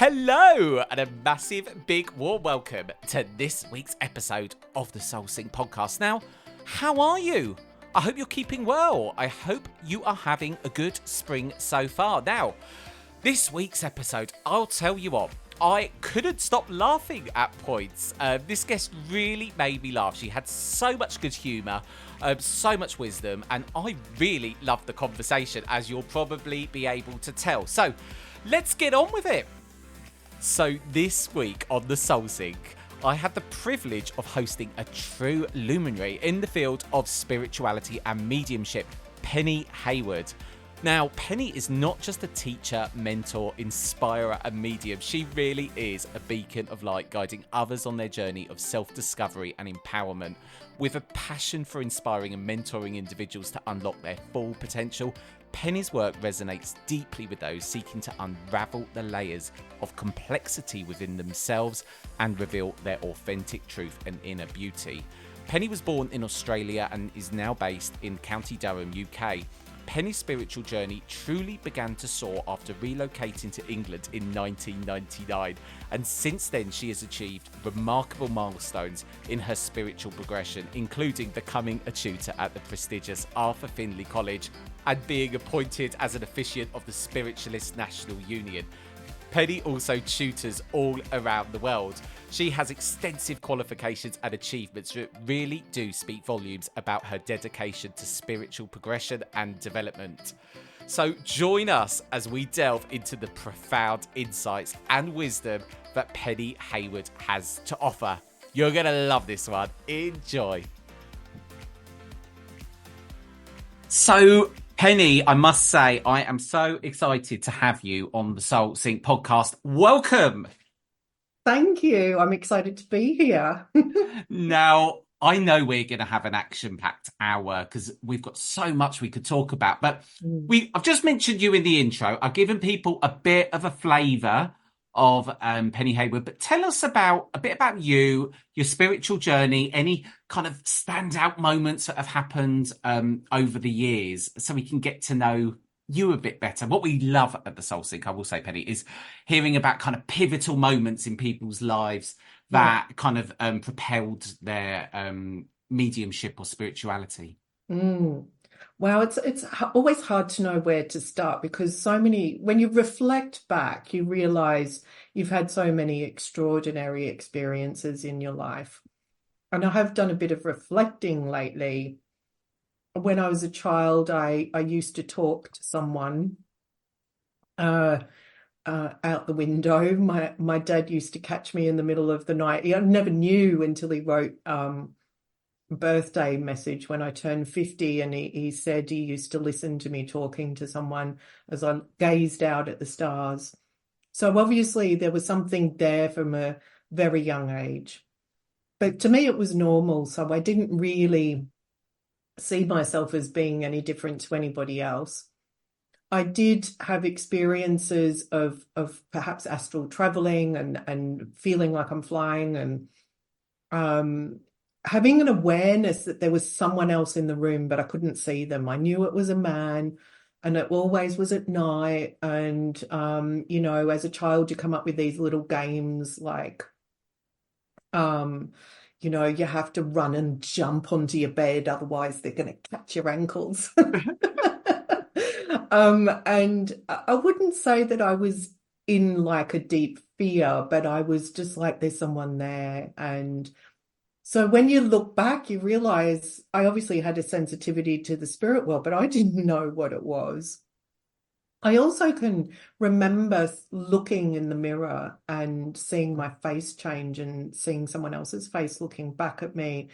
Hello, and a massive, big, warm welcome to this week's episode of the Soul Sync podcast. Now, how are you? I hope you're keeping well. I hope you are having a good spring so far. Now, this week's episode, I'll tell you what, I couldn't stop laughing at points. This guest really made me laugh. She had so much good humour, so much wisdom, and I really loved the conversation, as you'll probably be able to tell. So, let's get on with it. So this week on the Soul Sync, I had the privilege of hosting a true luminary in the field of spirituality and mediumship, Penny Hayward. Now, Penny is not just a teacher, mentor, inspirer, and medium. She really is a beacon of light, guiding others on their journey of self-discovery and empowerment. With a passion for inspiring and mentoring individuals to unlock their full potential, Penny's work resonates deeply with those seeking to unravel the layers of complexity within themselves and reveal their authentic truth and inner beauty. Penny was born in Australia and is now based in County Durham, UK. Penny's spiritual journey truly began to soar after relocating to England in 1999, and since then she has achieved remarkable milestones in her spiritual progression, including becoming a tutor at the prestigious Arthur Findlay College and being appointed as an officiant of the Spiritualists National Union. Penny also tutors all around the world. She has extensive qualifications and achievements that really do speak volumes about her dedication to spiritual progression and development. So join us as we delve into the profound insights and wisdom that Penny Hayward has to offer. You're going to love this one. Enjoy. So, Penny, I must say, I am so excited to have you on the Soul Sync podcast. Welcome. Thank you. I'm excited to be here. Now, I know we're going to have an action-packed hour because we've got so much we could talk about. But I've just mentioned you in the intro. I've given people a bit of a flavour of Penny Hayward. But tell us a bit about you, your spiritual journey, any kind of standout moments that have happened over the years, so we can get to know you a bit better. What we love at the Soul Sync, I will say, Penny, is hearing about kind of pivotal moments in people's lives that kind of propelled their mediumship or spirituality. Wow, it's always hard to know where to start because when you reflect back, you realize you've had so many extraordinary experiences in your life. And I have done a bit of reflecting lately. When I was a child, I used to talk to someone out the window. My dad used to catch me in the middle of the night. I never knew until he wrote a birthday message when I turned 50, and he said he used to listen to me talking to someone as I gazed out at the stars. So obviously there was something there from a very young age. But to me it was normal, so I didn't really see myself as being any different to anybody else. I did have experiences of perhaps astral traveling and feeling like I'm flying and having an awareness that there was someone else in the room, but I couldn't see them. I knew it was a man, and it always was at night. And, as a child, you come up with these little games like, you have to run and jump onto your bed, otherwise they're going to catch your ankles. And I wouldn't say that I was in like a deep fear, but I was just like, there's someone there. And so when you look back, you realize I obviously had a sensitivity to the spirit world, but I didn't know what it was. I also can remember looking in the mirror and seeing my face change and seeing someone else's face looking back at me.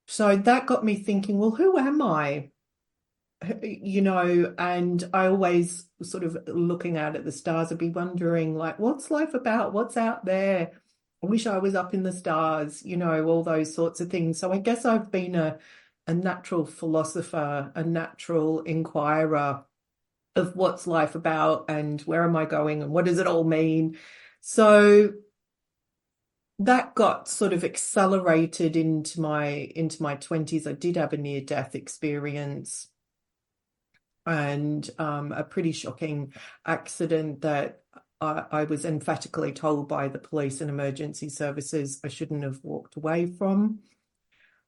So that got me thinking, well, who am I? And I always sort of looking out at the stars, I'd be wondering, like, what's life about? What's out there? I wish I was up in the stars, all those sorts of things. So I guess I've been a natural philosopher, a natural inquirer of what's life about and where am I going and what does it all mean. So that got sort of accelerated into my 20s. I did have a near-death experience and a pretty shocking accident that I was emphatically told by the police and emergency services I shouldn't have walked away from.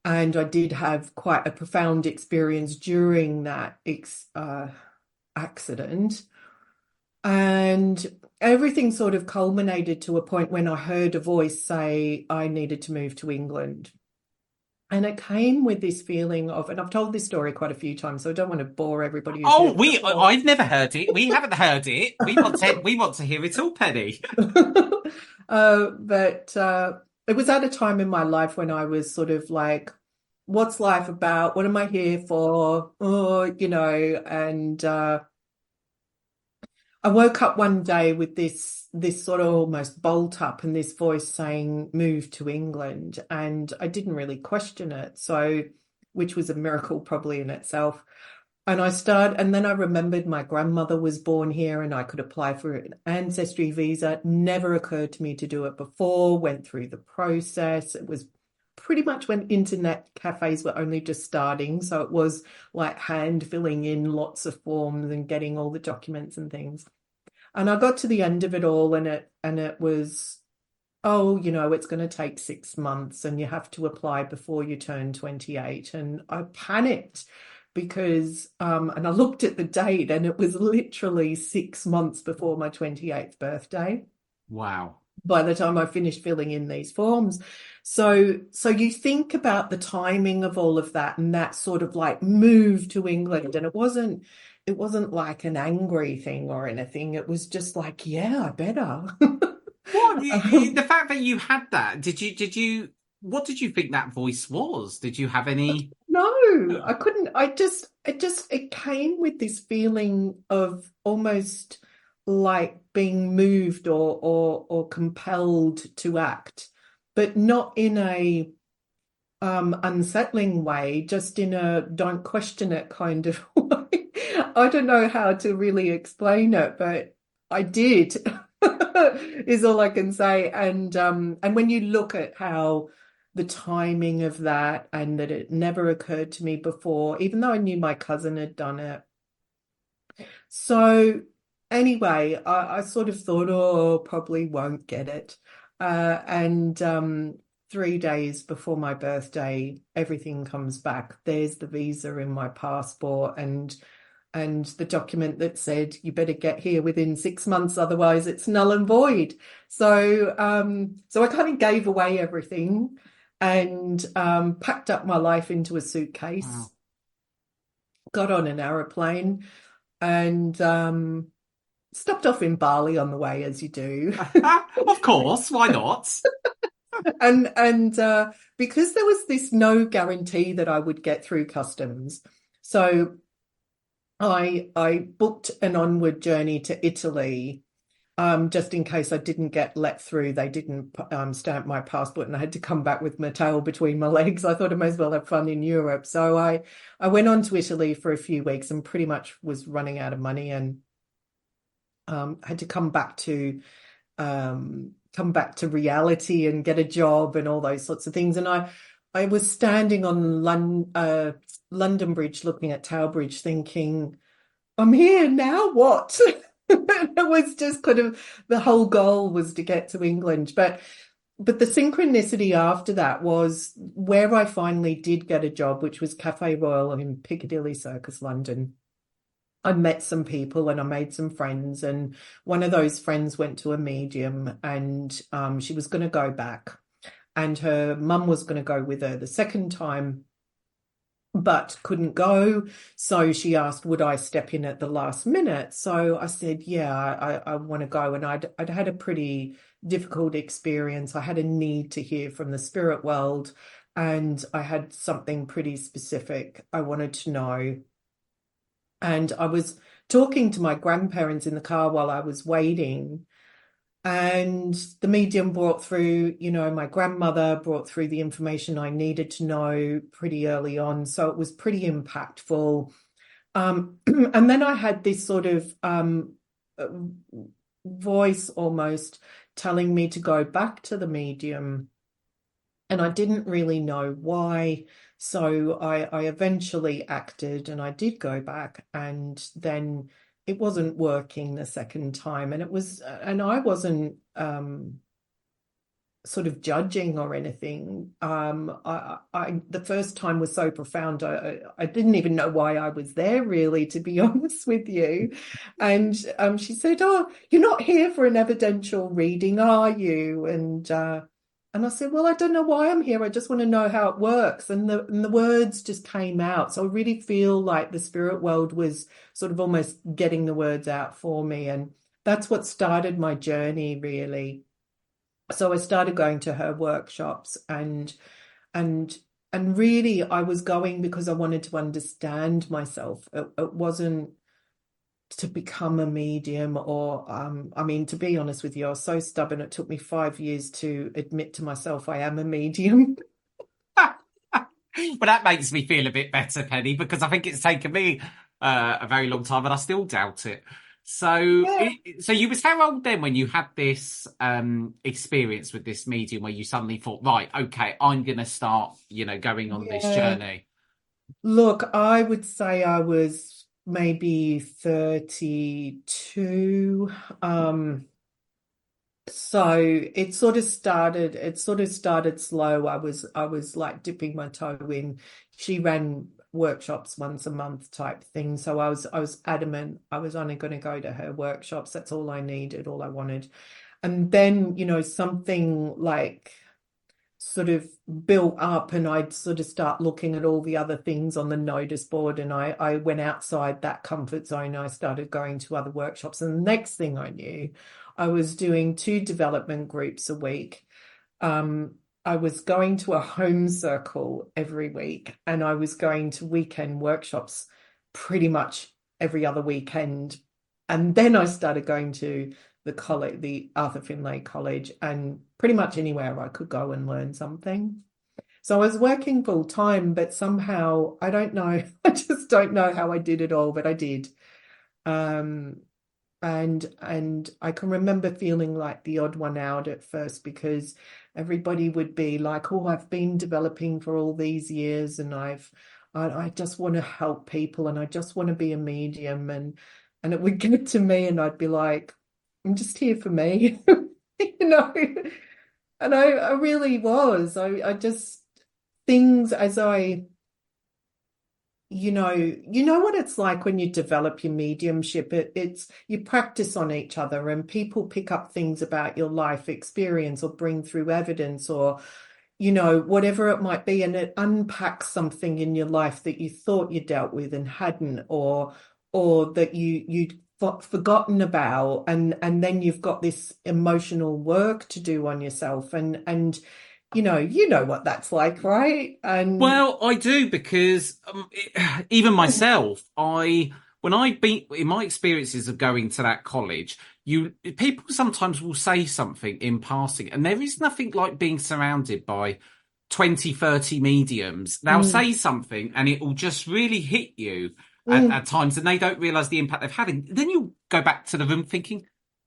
And I did have quite a profound experience during that accident. And everything sort of culminated to a point when I heard a voice say I needed to move to England. And it came with this feeling of, and I've told this story quite a few times, so I don't want to bore everybody who's Oh, heard it before. I've never heard it. We haven't heard it. We want to hear it all, Penny. But it was at a time in my life when I was sort of like, what's life about? What am I here for? Oh, and I woke up one day with this sort of almost bolt up and this voice saying, move to England. And I didn't really question it. So, which was a miracle probably in itself. And then I remembered my grandmother was born here and I could apply for an ancestry visa. Never occurred to me to do it before, went through the process. It was pretty much when internet cafes were only just starting. So it was like hand filling in lots of forms and getting all the documents and things. And I got to the end of it all and it was, oh, it's going to take 6 months and you have to apply before you turn 28. And I panicked because, and I looked at the date and it was literally 6 months before my 28th birthday. Wow. By the time I finished filling in these forms. So you think about the timing of all of that and that sort of like move to England. And it wasn't like an angry thing or anything. It was just like, yeah, I better. What the fact that you had that, what did you think that voice was? Did you have any? No, I couldn't. It came with this feeling of almost like being moved or compelled to act, but not in a unsettling way, just in a don't question it kind of way. I don't know how to really explain it, but I did, is all I can say. And when you look at how the timing of that and that it never occurred to me before, even though I knew my cousin had done it. So anyway, I sort of thought, oh, probably won't get it. And 3 days before my birthday, everything comes back. There's the visa in my passport and the document that said you better get here within 6 months, otherwise it's null and void. So I kind of gave away everything and packed up my life into a suitcase, Wow. got on an aeroplane and stopped off in Bali on the way, as you do. Of course, why not? And because there was this no guarantee that I would get through customs, so I booked an onward journey to Italy, just in case I didn't get let through. They didn't stamp my passport and I had to come back with my tail between my legs. I thought I may as well have fun in Europe. So I went on to Italy for a few weeks and pretty much was running out of money and had to come back to reality and get a job and all those sorts of things. And I was standing on London Bridge looking at Tower Bridge thinking, I'm here now, what? It was just kind of, the whole goal was to get to England. But the synchronicity after that was where I finally did get a job, which was Cafe Royal in Piccadilly Circus, London. I met some people and I made some friends, and one of those friends went to a medium and she was going to go back and her mum was going to go with her the second time but couldn't go. So she asked, would I step in at the last minute? So I said, yeah, I want to go. And I'd had a pretty difficult experience. I had a need to hear from the spirit world and I had something pretty specific I wanted to know. And I was talking to my grandparents in the car while I was waiting. And the medium brought through, my grandmother brought through the information I needed to know pretty early on. So it was pretty impactful. And then I had this sort of voice almost telling me to go back to the medium. And I didn't really know why. So I eventually acted and I did go back. And then it wasn't working the second time, and I wasn't sort of judging or anything. The first time was so profound. I didn't even know why I was there, really, to be honest with you. And she said, "Oh, you're not here for an evidential reading, are you?" And I said, "Well, I don't know why I'm here. I just want to know how it works." And the words just came out. So I really feel like the spirit world was sort of almost getting the words out for me. And that's what started my journey, really. So I started going to her workshops, and really I was going because I wanted to understand myself. It wasn't to become a medium, or I mean, to be honest with you, I was so stubborn. It took me 5 years to admit to myself I am a medium. Well, that makes me feel a bit better, Penny, because I think it's taken me a very long time and I still doubt it. So, Yeah. so you was how old then when you had this experience with this medium where you suddenly thought, right, okay, I'm going to start, going on this Yeah. journey? Look, I would say I was maybe 32. So it sort of started slow. I was like dipping my toe in. She ran workshops once a month type thing. So I was adamant I was only going to go to her workshops. That's all I needed, all I wanted. And then, something like sort of built up, and I'd sort of start looking at all the other things on the notice board, and I went outside that comfort zone. I started going to other workshops, and the next thing I knew, I was doing 2 development groups a week. I was going to a home circle every week, and I was going to weekend workshops pretty much every other weekend. And then I started going to the college, the Arthur Findlay College, and pretty much anywhere I could go and learn something. So I was working full time, but somehow I don't know, I just don't know how I did it all, but I did. Um, and I can remember feeling like the odd one out at first, because everybody would be like, "Oh, I've been developing for all these years, and I just want to help people, and I just want to be a medium," and it would get to me, and I'd be like, "I'm just here for me," you know. And I really was. I just things as I you know what it's like when you develop your mediumship. It's you practice on each other, and people pick up things about your life experience or bring through evidence, or whatever it might be, and it unpacks something in your life that you thought you dealt with and hadn't, or that you'd forgotten about, and then you've got this emotional work to do on yourself, and you know what that's like, right? And Well, I do because even myself, when I've been in my experiences of going to that college, people sometimes will say something in passing, and there is nothing like being surrounded by 20, 30 mediums. They'll mm, say something and it will just really hit you at mm, times, and they don't realize the impact they've had. And then you go back to the room thinking,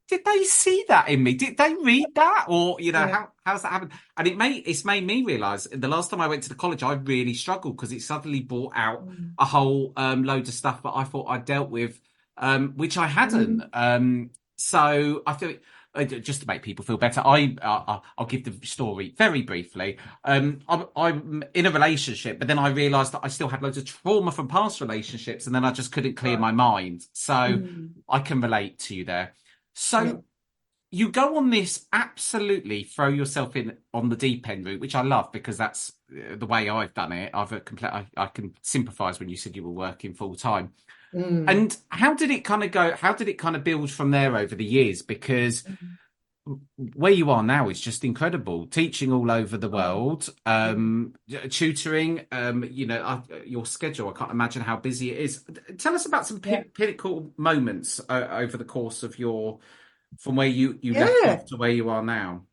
did they see that in me? Did they read that? Or, yeah, how's that happen? And it's made me realize the last time I went to the college, I really struggled because it suddenly brought out mm, a whole load of stuff that I thought I'd dealt with, which I hadn't. mm, So I feel just to make people feel better, I'll give the story very briefly. I'm in a relationship, but then I realised that I still had loads of trauma from past relationships, and then I just couldn't clear right, my mind. So mm, I can relate to you there. yeah, So you go on this absolutely throw yourself in on the deep end route, which I love because that's the way I've done it. I can sympathise when you said you were working full time. mm, And how did it kind of go? How did it kind of build from there over the years? Because mm. where you are now is just incredible. Teaching all over the Oh, world, mm. tutoring. Your schedule. I can't imagine how busy it is. Tell us about some Yeah, pinnacle moments over the course of your from where you left yeah. off to where you are now.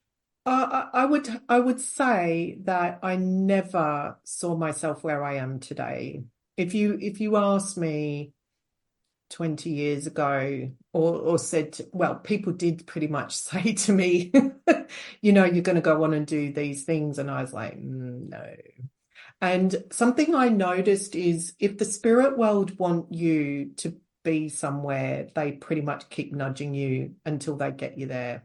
I would say that I never saw myself where I am today. If you asked me 20 years ago, or said, well, people did pretty much say to me, you're going to go on and do these things, and I was like, no. And something I noticed is, if the spirit world want you to be somewhere, they pretty much keep nudging you until they get you there.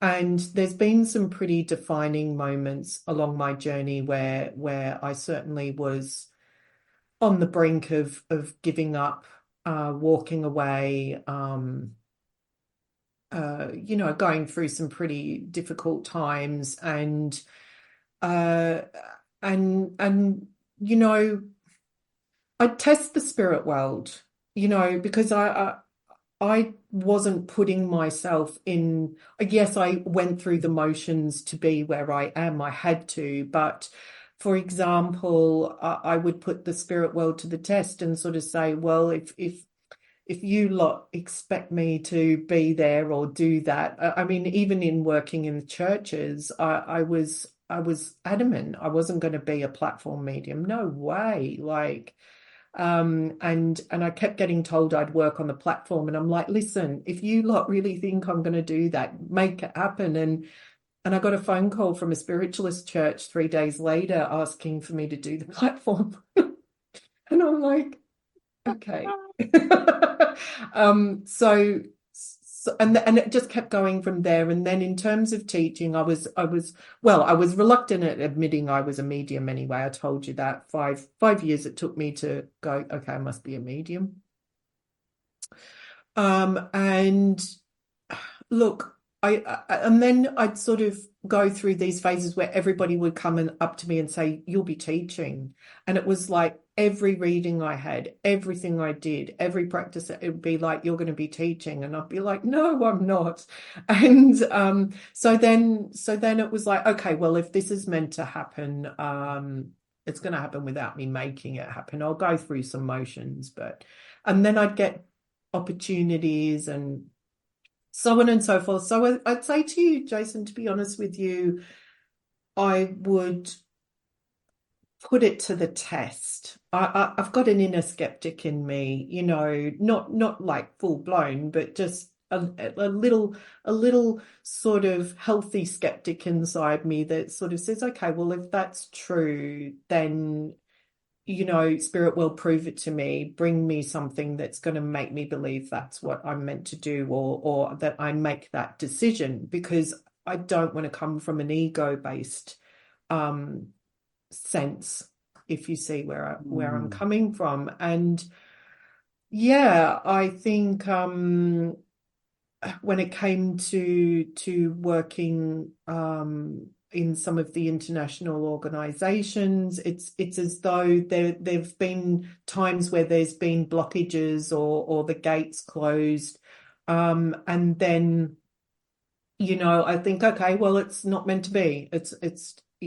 And there's been some pretty defining moments along my journey where I certainly was on the brink of giving up, walking away, going through some pretty difficult times, and I test the spirit world, because I wasn't putting myself in. Yes, I went through the motions to be where I am. I had to, but for example, I would put the spirit world to the test and sort of say, well, if you lot expect me to be there or do that, I mean, even in working in the churches, I was adamant I wasn't going to be a platform medium. No way. And I kept getting told I'd work on the platform, and I'm like, listen, if you lot really think I'm going to do that, make it happen. And I got a phone call from a spiritualist church 3 days later asking for me to do the platform. And I'm like, okay. And it just kept going from there. And then in terms of teaching, I was reluctant at admitting I was a medium anyway. I told you that 5 years it took me to go, okay, I must be a medium. And look, and then I'd sort of go through these phases where everybody would come up to me and say, you'll be teaching. And it was like every reading I had, everything I did, every practice, it would be like, you're going to be teaching. And I'd be like, no, I'm not. And so then it was like, okay, well, if this is meant to happen, it's going to happen without me making it happen. I'll go through some motions, and then I'd get opportunities and so on and so forth. So I'd say to you, Jason, to be honest with you, I would put it to the test. I've got an inner skeptic in me, not like full blown, but just a little sort of healthy skeptic inside me that sort of says, okay, well, if that's true, then spirit will prove it to me, bring me something that's going to make me believe that's what I'm meant to do, or that I make that decision, because I don't want to come from an ego-based sense, if you see where I'm coming from. And yeah, I think when it came to working in some of the international organizations, it's as though there've been times where there's been blockages or the gates closed, and then I think, okay, well, it's not meant to be. It's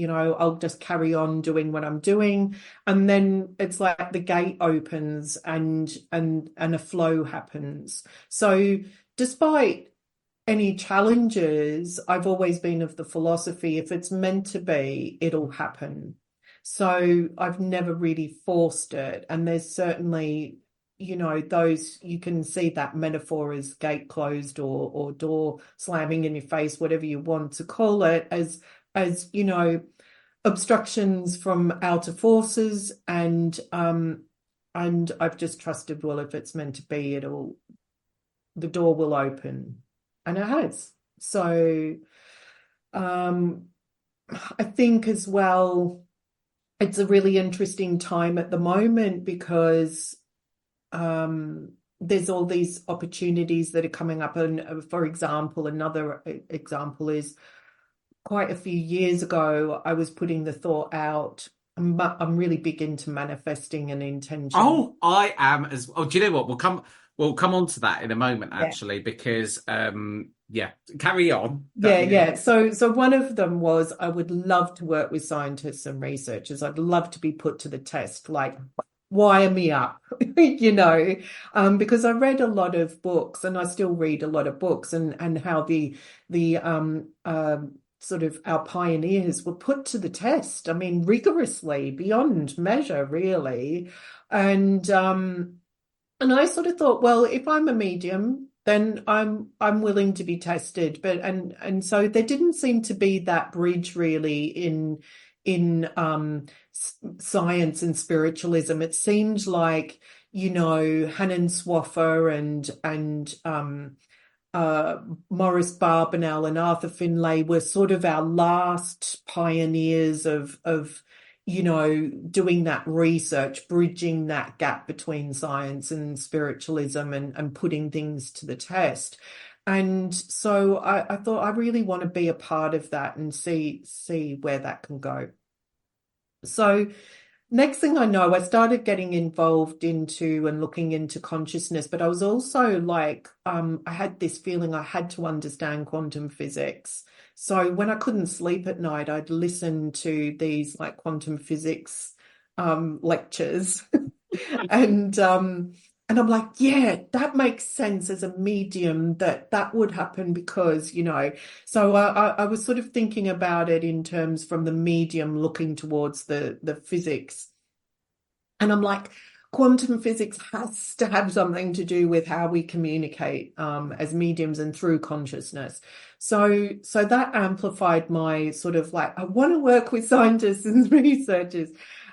I'll just carry on doing what I'm doing, and then it's like the gate opens and a flow happens. So despite any challenges, I've always been of the philosophy, if it's meant to be, it'll happen. So I've never really forced it. And there's certainly, those, you can see that metaphor as gate closed or door slamming in your face, whatever you want to call it, as obstructions from outer forces. And I've just trusted, well, if it's meant to be, the door will open. And it has. So I think as well, it's a really interesting time at the moment, because there's all these opportunities that are coming up. And for example, another example is quite a few years ago, I was putting the thought out. I'm really big into manifesting and intention. Oh, I am as well. Do you know what? We'll come on to that in a moment, actually, because, carry on. Yeah. So one of them was, I would love to work with scientists and researchers. I'd love to be put to the test, like, wire me up, because I read a lot of books, and I still read a lot of books, and how the sort of our pioneers were put to the test. I mean, rigorously, beyond measure, really. And I sort of thought, well, if I'm a medium, then I'm willing to be tested. But and so there didn't seem to be that bridge really in science and spiritualism. It seemed like, Hanan Swaffer and Maurice Barbanel and Arthur Findlay were sort of our last pioneers of doing that research, bridging that gap between science and spiritualism and putting things to the test. And so I thought I really want to be a part of that and see where that can go. So next thing I know, I started getting involved into and looking into consciousness, but I was also like, I had this feeling I had to understand quantum physics. So when I couldn't sleep at night, I'd listen to these like quantum physics lectures. And I'm like, yeah, that makes sense as a medium that would happen because, so I was sort of thinking about it in terms from the medium looking towards the physics. And I'm like, quantum physics has to have something to do with how we communicate as mediums and through consciousness. So that amplified my sort of like, I want to work with scientists and researchers.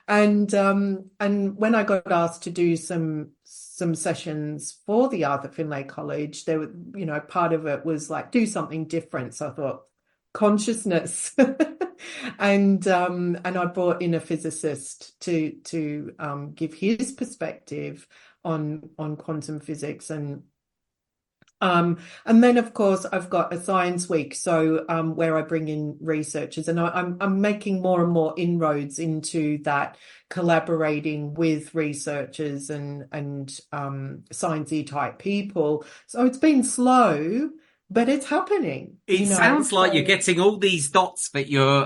And when I got asked to do some sessions for the Arthur Findlay College, there were, part of it was like do something different. So I thought consciousness, and I brought in a physicist to give his perspective on quantum physics and then, of course, I've got a science week, so where I bring in researchers, and I'm making more and more inroads into that, collaborating with researchers and sciencey type people. So it's been slow, but it's happening. It sounds like you're getting all these dots that you're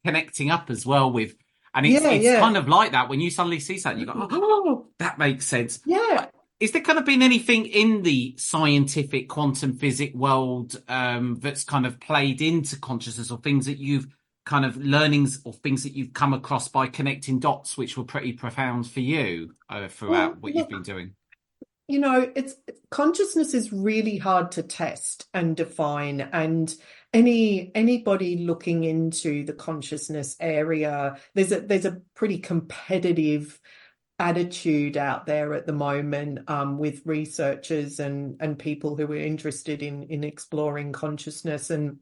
connecting up as well with, and it's kind of like that when you suddenly see something, you go, oh, that makes sense. Yeah. Is there kind of been anything in the scientific quantum physics world that's kind of played into consciousness, or things that you've kind of learnings or things that you've come across by connecting dots, which were pretty profound for you throughout what you've been doing? It's consciousness is really hard to test and define, and anybody looking into the consciousness area, there's a pretty competitive attitude out there at the moment with researchers and people who are interested in exploring consciousness, and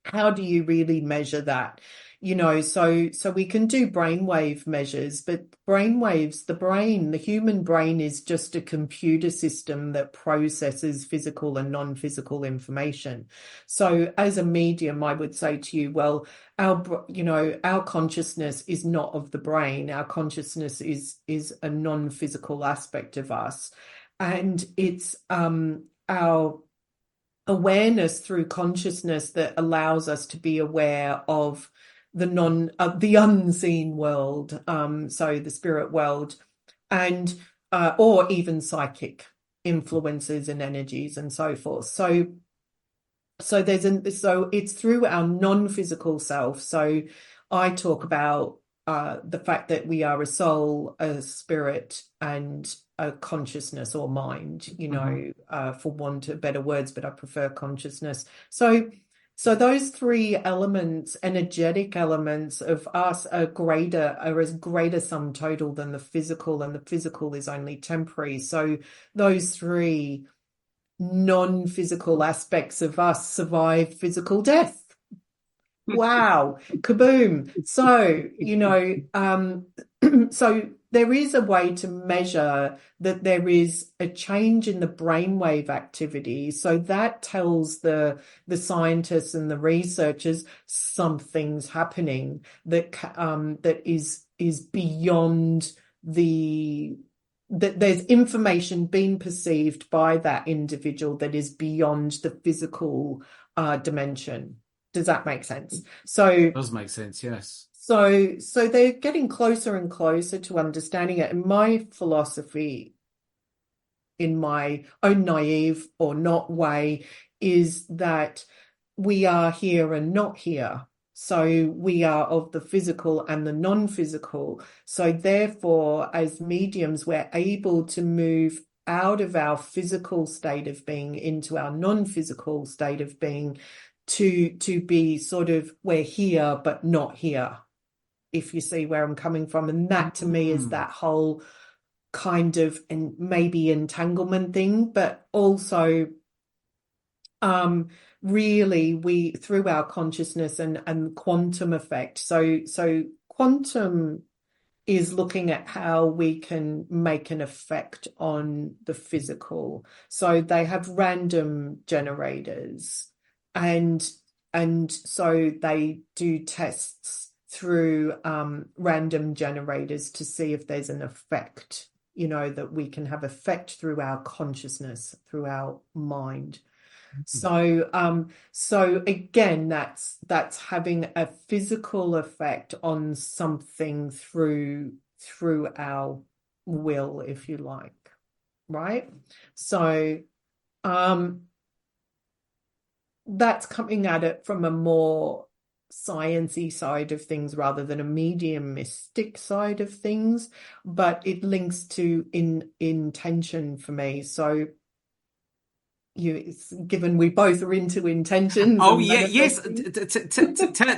how do you really measure that? So we can do brainwave measures, but the human brain is just a computer system that processes physical and non-physical information. So as a medium, I would say to you, well, our consciousness is not of the brain. Our consciousness is a non-physical aspect of us. And it's our awareness through consciousness that allows us to be aware of the unseen world, so the spirit world, and or even psychic influences and energies and so forth. So it's through our non-physical self. So I talk about the fact that we are a soul, a spirit, and a consciousness or mind, for want of better words, but I prefer consciousness. So those three elements, energetic elements of us, are as greater sum total than the physical, and the physical is only temporary. So those three non-physical aspects of us survive physical death. Wow, kaboom. So, so there is a way to measure that there is a change in the brainwave activity. So that tells the scientists and the researchers something's happening that is beyond that there's information being perceived by that individual that is beyond the physical dimension. Does that make sense? So it does make sense, yes. So they're getting closer and closer to understanding it. And my philosophy, in my own naive or not way, is that we are here and not here. So we are of the physical and the non-physical. So therefore, as mediums, we're able to move out of our physical state of being into our non-physical state of being, to be sort of, we're here but not here, if you see where I'm coming from. And that to me is that whole kind of maybe entanglement thing, but also really we through our consciousness and quantum effect. So quantum is looking at how we can make an effect on the physical. So they have random generators, and so they do tests through random generators to see if there's an effect, that we can have effect through our consciousness, through our mind. So again, that's having a physical effect on something through our will, if you like, right? So that's coming at it from a more sciencey side of things rather than a mediumistic side of things, but it links to intention for me. So given we both are into intentions. Oh, yeah, yes.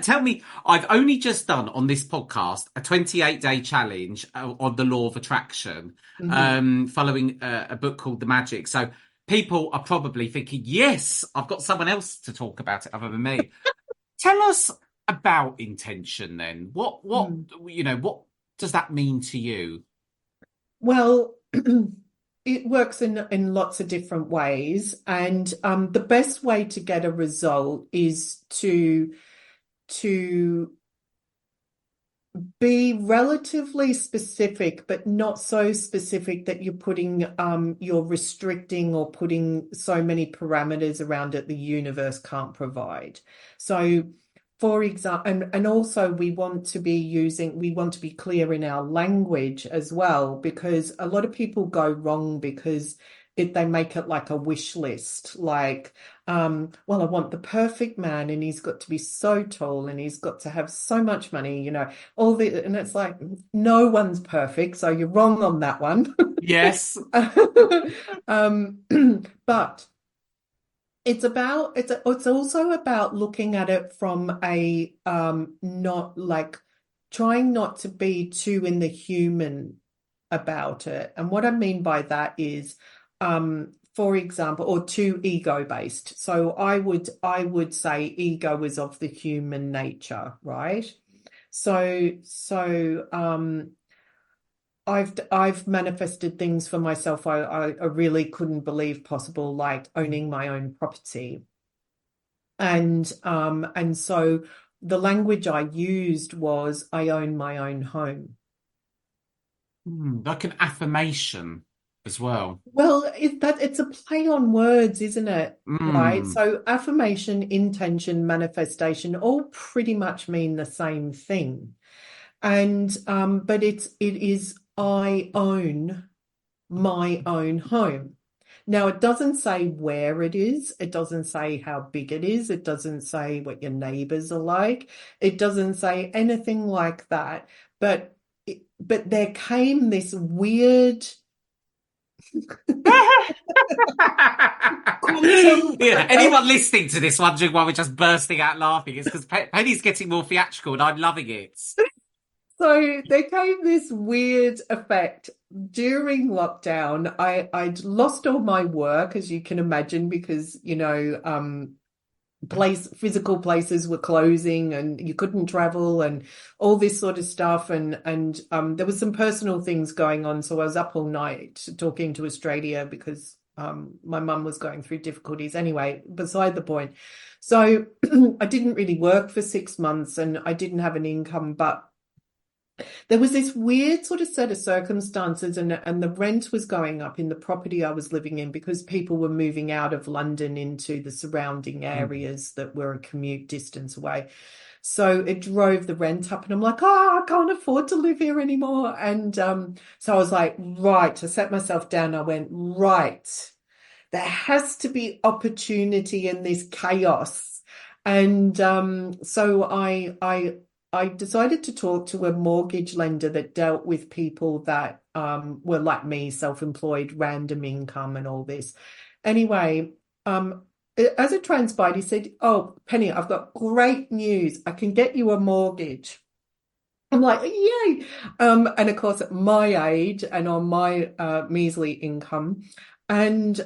Tell me, I've only just done on this podcast a 28-day challenge on the law of attraction, following a book called The Magic. So people are probably thinking, yes, I've got someone else to talk about it other than me. Tell us about intention then. What does that mean to you? Well, it works in lots of different ways, and the best way to get a result is to be relatively specific, but not so specific that you're restricting or putting so many parameters around it the universe can't provide. So, for example, and also we want to be clear in our language as well, because a lot of people go wrong because they make it like a wish list, like, well, I want the perfect man and he's got to be so tall and he's got to have so much money, all the, and it's like, no one's perfect, so you're wrong on that one. Yes. But it's also about looking at it from a not like trying not to be too in the human about it. And what I mean by that is, for example, or too ego based. So I would say ego is of the human nature, right? So I've manifested things for myself I really couldn't believe possible, like owning my own property. And so the language I used was, I own my own home. Like an affirmation as well. Well, it's a play on words, isn't it? Right. So affirmation, intention, manifestation all pretty much mean the same thing. And but it is, I own my own home. Now, it doesn't say where it is. It doesn't say how big it is. It doesn't say what your neighbors are like. It doesn't say anything like that. But there came this weird Yeah, anyone listening to this wondering why we're just bursting out laughing, it's because Penny's getting more theatrical and I'm loving it. So there came this weird effect during lockdown. I'd lost all my work, as you can imagine, because physical places were closing and you couldn't travel and all this sort of stuff, and there was some personal things going on, so I was up all night talking to Australia because my mum was going through difficulties. Anyway, beside the point. So I didn't really work for 6 months and I didn't have an income, but there was this weird sort of set of circumstances, and the rent was going up in the property I was living in because people were moving out of London into the surrounding areas that were a commute distance away. So it drove the rent up, and I'm like, I can't afford to live here anymore. And so I was like, right, I set myself down. I went, right, there has to be opportunity in this chaos. And so I decided to talk to a mortgage lender that dealt with people that were like me, self-employed, random income and all this. Anyway, as it transpired, he said, oh, Penny, I've got great news. I can get you a mortgage. I'm like, yay. And of course, at my age and on my measly income. And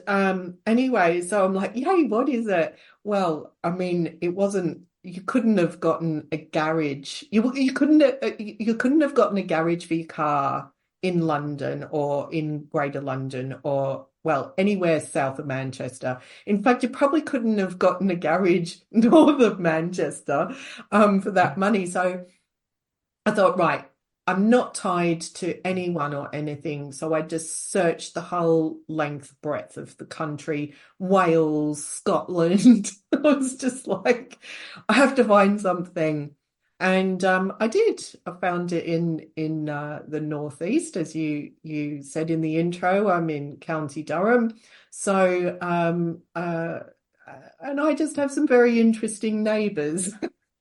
anyway, so I'm like, yay, what is it? Well, I mean, it wasn't, you couldn't have gotten a garage. You couldn't have gotten a garage for your car in London or in Greater London or well, anywhere south of Manchester. In fact, you probably couldn't have gotten a garage north of Manchester for that money. So I thought, right, I'm not tied to anyone or anything. So I just searched the whole length, breadth of the country, Wales, Scotland. I was just like, I have to find something. And I did. I found it in the northeast, as you said in the intro. I'm in County Durham. So and I just have some very interesting neighbours.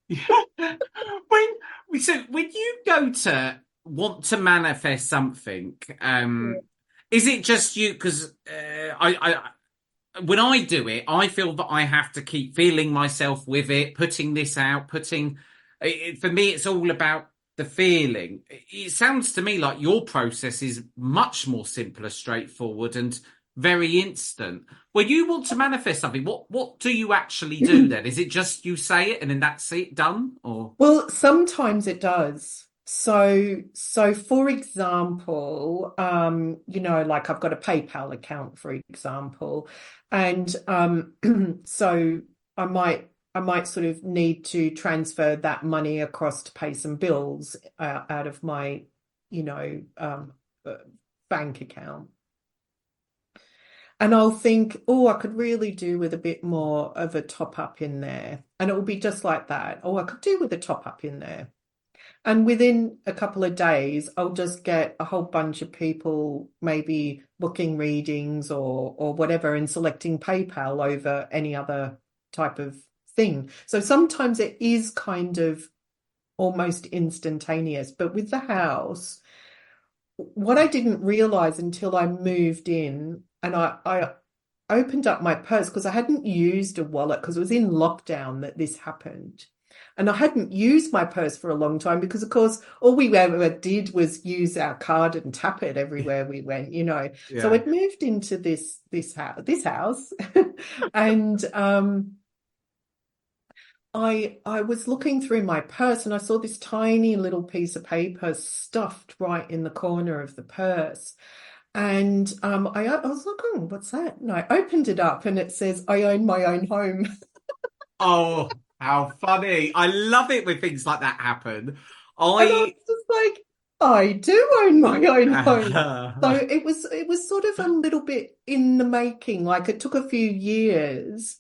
Yeah. When you go to want to manifest something, is it just you? Because when I do it, I feel that I have to keep feeling myself with it, putting this out, for me, it's all about the feeling. It sounds to me like your process is much more simpler, straightforward, and very instant. When you want to manifest something, what do you actually do then? Is it just you say it and then that's it done? Or Well, sometimes it does. So for example, like I've got a PayPal account, for example, and so I might sort of need to transfer that money across to pay some bills out of my, you know, bank account. And I'll think, oh, I could really do with a bit more of a top up in there. And it will be just like that. Oh, I could do with a top up in there. And within a couple of days, I'll just get a whole bunch of people maybe booking readings or whatever and selecting PayPal over any other type of thing. So sometimes it is kind of almost instantaneous. But with the house, what I didn't realize until I moved in and I opened up my purse because I hadn't used a wallet because it was in lockdown that this happened. And I hadn't used my purse for a long time because, of course, all we ever did was use our card and tap it everywhere we went, you know. yeah. So I'd moved into this house, and I was looking through my purse and I saw this tiny little piece of paper stuffed right in the corner of the purse. And I was like, oh, what's that? And I opened it up and it says, I own my own home. Oh, how funny. I love it when things like that happen. And I was just like, I do own my own home. So I it was sort of a little bit in the making. Like it took a few years.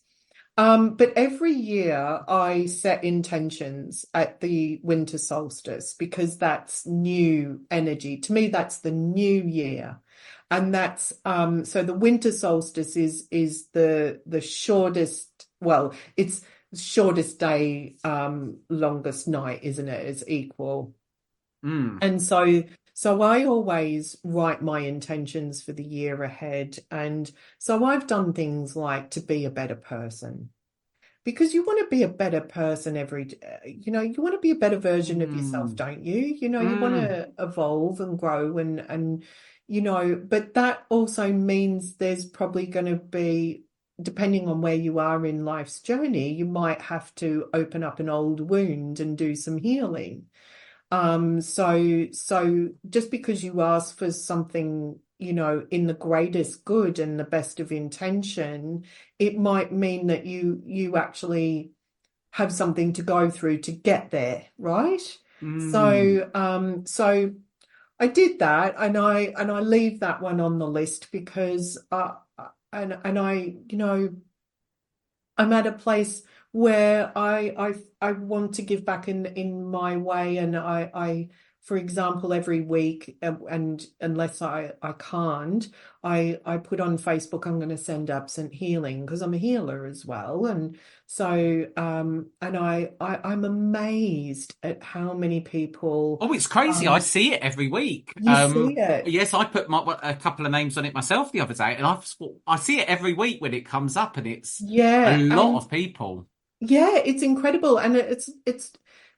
But every year I set intentions at the winter solstice because that's new energy. To me, that's the new year. And that's so the winter solstice is the shortest, well, it's shortest day, longest night, isn't it? It's equal. And so I always write my intentions for the year ahead. And so I've done things like to be a better person because you want to be a better person every day. You know, you want to be a better version of yourself, don't you? You know, you want to evolve and grow and but that also means there's probably going to be, depending on where you are in life's journey, you might have to open up an old wound and do some healing. So just because you ask for something, in the greatest good and the best of intention, it might mean that you actually have something to go through to get there, right? So I did that, and I leave that one on the list because I'm at a place where I want to give back in my way, and I for example every week, and unless I can't, I put on Facebook I'm going to send absent healing because I'm a healer as well, and so and I'm amazed at how many people. Oh, it's crazy. I see it every week. You see it. Yes, I put a couple of names on it myself the other day, and I see it every week when it comes up, and it's a Yeah, lot and of people. Yeah, it's incredible. And it's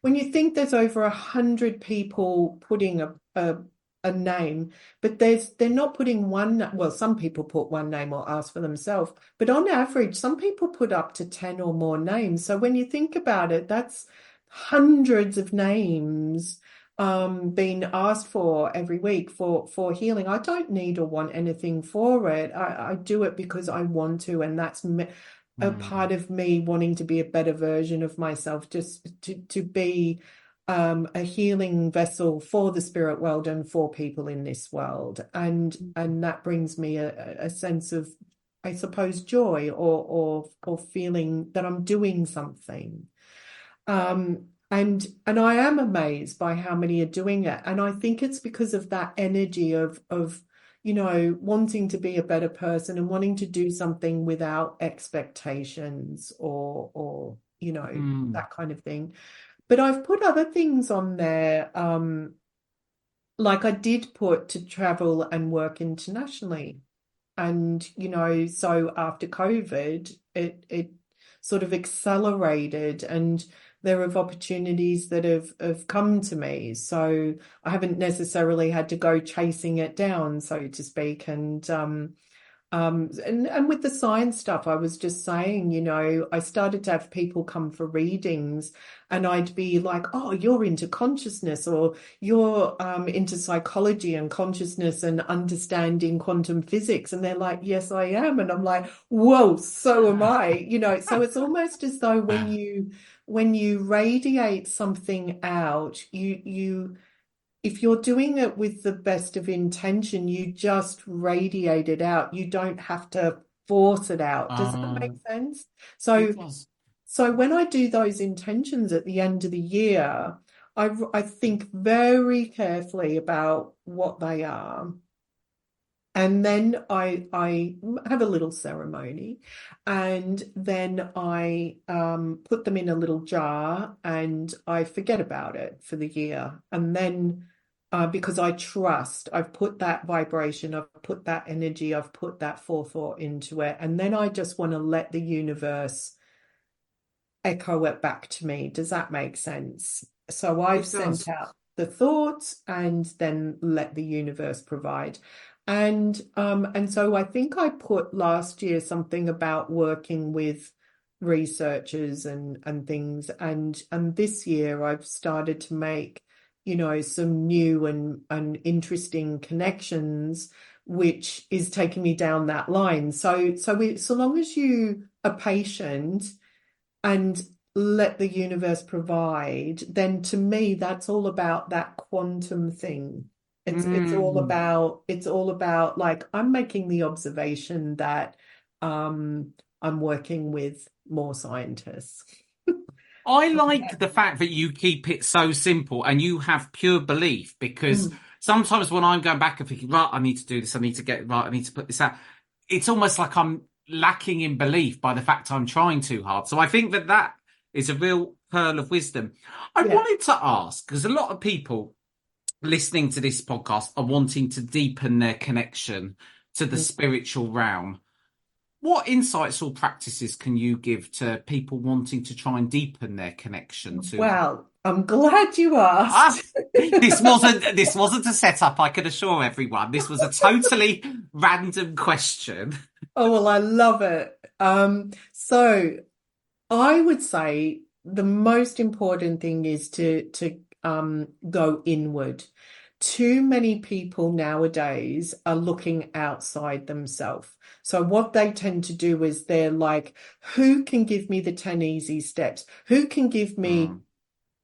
when you think there's over 100 people putting a name, but they're not putting one, well, some people put one name or ask for themselves, but on average, some people put up to 10 or more names. So when you think about it, that's hundreds of names being asked for every week for healing. I don't need or want anything for it. I do it because I want to, and that's a part Mm. of me wanting to be a better version of myself, just to be a healing vessel for the spirit world and for people in this world, and that brings me a sense of, I suppose, joy or feeling that I'm doing something. And I am amazed by how many are doing it. And I think it's because of that energy of wanting to be a better person and wanting to do something without expectations or Mm. that kind of thing. But I've put other things on there, like I did put to travel and work internationally. And, so after COVID, it sort of accelerated, and there have opportunities that have come to me. So I haven't necessarily had to go chasing it down, so to speak. And with the science stuff, I was just saying, I started to have people come for readings, and I'd be like, "Oh, you're into consciousness, or you're into psychology and consciousness and understanding quantum physics," and they're like, "Yes, I am," and I'm like, "Whoa, so am I." So it's almost as though when you radiate something out, you if you're doing it with the best of intention, you just radiate it out. You don't have to force it out. Does that make Oh, sense? it So, does. so when I do those intentions at the end of the year, I think very carefully about what they are. And then I have a little ceremony, and then I put them in a little jar, and I forget about it for the year. And then because I trust, I've put that vibration, I've put that energy, I've put that forethought into it, and then I just want to let the universe echo it back to me. Does that make sense? So I've It sent does. out the thoughts and then let the universe provide. And so I think I put last year something about working with researchers and things, and this year I've started to make, some new and interesting connections, which is taking me down that line. So long as you are patient and let the universe provide, then to me that's all about that quantum thing. Mm. It's all about, like, I'm making the observation that I'm working with more scientists. I like the fact that you keep it so simple and you have pure belief, because Mm. sometimes when I'm going back and thinking, right, I need to do this, I need to get right, I need to put this out, it's almost like I'm lacking in belief by the fact I'm trying too hard. So I think that that is a real pearl of wisdom. I Yeah. wanted to ask, because a lot of people listening to this podcast are wanting to deepen their connection to the Mm. spiritual realm. What insights or practices can you give to people wanting to try and deepen their connection to? Well, I'm glad you Ah, asked. this wasn't a setup, I can assure everyone. This was a totally random question. Oh, well, I love it. So I would say the most important thing is to go inward. Too many people nowadays are looking outside themselves. So what they tend to do is they're like, who can give me the 10 easy steps? Who can give me Mm,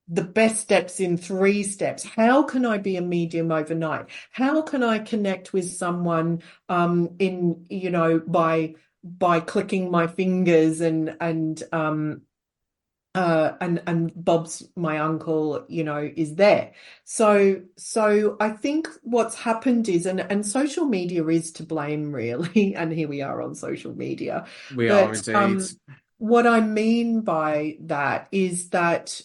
the best steps in 3 steps? How can I be a medium overnight? How can I connect with someone in, by clicking my fingers and Bob's my uncle, is there. So I think what's happened is, and social media is to blame really, and here we are on social media, we are but indeed. What I mean by that is that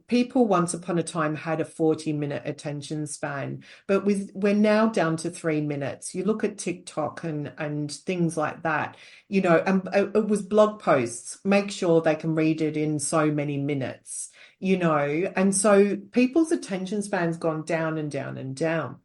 people once upon a time had a 40-minute attention span, but we're now down to 3 minutes. You look at TikTok and things like that, and it was blog posts. Make sure they can read it in so many minutes, and so people's attention span's gone down and down and down.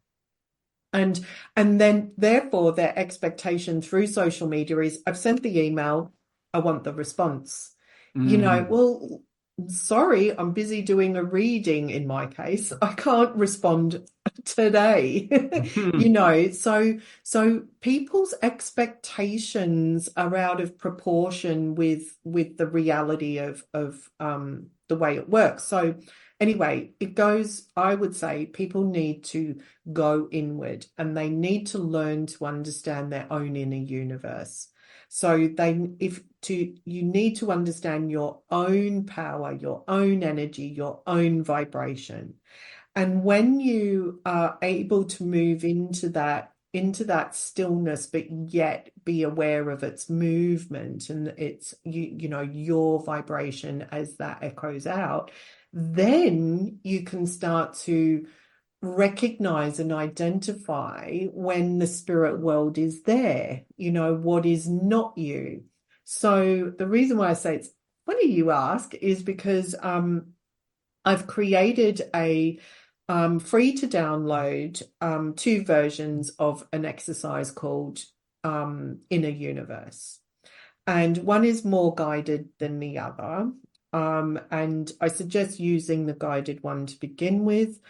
And then therefore their expectation through social media is I've sent the email, I want the response. Well, sorry, I'm busy doing a reading in my case. I can't respond today. So people's expectations are out of proportion with the reality of the way it works. So anyway, I would say people need to go inward and they need to learn to understand their own inner universe. So you need to understand your own power, your own energy, your own vibration. And when you are able to move into that stillness, but yet be aware of its movement and its your vibration as that echoes out, then you can start to recognize and identify when the spirit world is there, what is not you. So the reason why I say it's funny you ask is because I've created a free to download 2 versions of an exercise called Inner Universe. And one is more guided than the other. And I suggest using the guided one to begin with.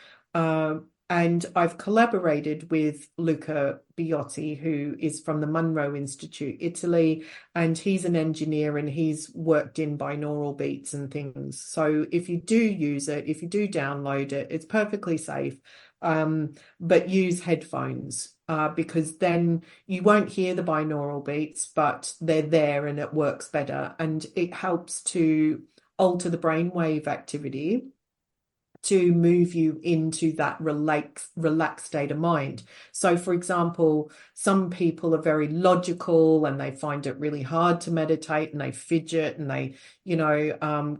And I've collaborated with Luca Biotti, who is from the Monroe Institute, Italy, and he's an engineer and he's worked in binaural beats and things. So if you do use it, if you do download it, it's perfectly safe. But use headphones because then you won't hear the binaural beats, but they're there and it works better. And it helps to alter the brainwave activity to move you into that relaxed state of mind. So, for example, some people are very logical and they find it really hard to meditate and they fidget and they,